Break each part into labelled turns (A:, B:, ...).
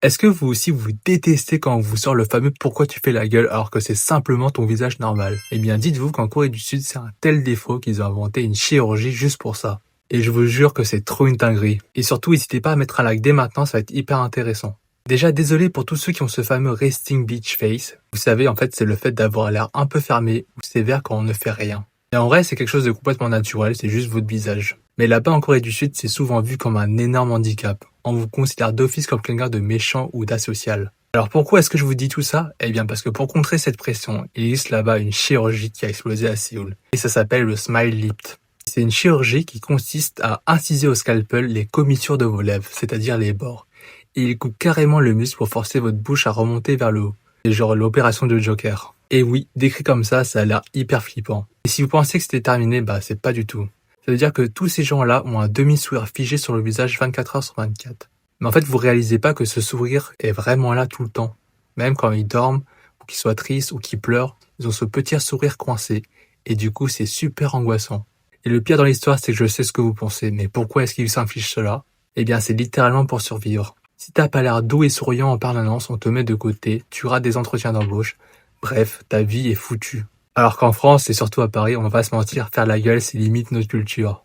A: Est-ce que vous aussi vous détestez quand on vous sort le fameux «pourquoi tu fais la gueule» alors que c'est simplement ton visage normal? Eh bien dites-vous qu'en Corée du Sud, c'est un tel défaut qu'ils ont inventé une chirurgie juste pour ça. Et je vous jure que c'est trop une dinguerie. Et surtout, n'hésitez pas à mettre un like dès maintenant, ça va être hyper intéressant. Déjà, désolé pour tous ceux qui ont ce fameux resting beach face. Vous savez, en fait, c'est le fait d'avoir l'air un peu fermé ou sévère quand on ne fait rien. Et en vrai, c'est quelque chose de complètement naturel, c'est juste votre visage. Mais là-bas en Corée du Sud, c'est souvent vu comme un énorme handicap. On vous considère d'office comme quelqu'un de méchant ou d'asocial. Alors pourquoi est-ce que je vous dis tout ça? Eh bien parce que pour contrer cette pression, il existe là-bas une chirurgie qui a explosé à Séoul. Et ça s'appelle le Smile Lift. C'est une chirurgie qui consiste à inciser au scalpel les commissures de vos lèvres, c'est-à-dire les bords. Et il coupe carrément le muscle pour forcer votre bouche à remonter vers le haut. C'est genre l'opération de Joker. Et oui, décrit comme ça a l'air hyper flippant. Et si vous pensez que c'était terminé, bah c'est pas du tout. Ça veut dire que tous ces gens-là ont un demi-sourire figé sur le visage 24 heures sur 24. Mais en fait, vous réalisez pas que ce sourire est vraiment là tout le temps. Même quand ils dorment, ou qu'ils soient tristes, ou qu'ils pleurent, ils ont ce petit sourire coincé. Et du coup, c'est super angoissant. Et le pire dans l'histoire, c'est que je sais ce que vous pensez. Mais pourquoi est-ce qu'ils s'infligent cela? Eh bien, c'est littéralement pour survivre. Si t'as pas l'air doux et souriant en permanence, on te met de côté, tu rates des entretiens d'embauche. Bref, ta vie est foutue. Alors qu'en France, et surtout à Paris, on va pas se mentir, faire la gueule, c'est limite notre culture.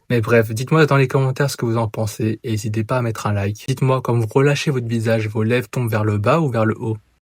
A: Mais bref, dites-moi dans les commentaires ce que vous en pensez, et n'hésitez pas à mettre un like. Dites-moi, quand vous relâchez votre visage, vos lèvres tombent vers le bas ou vers le haut?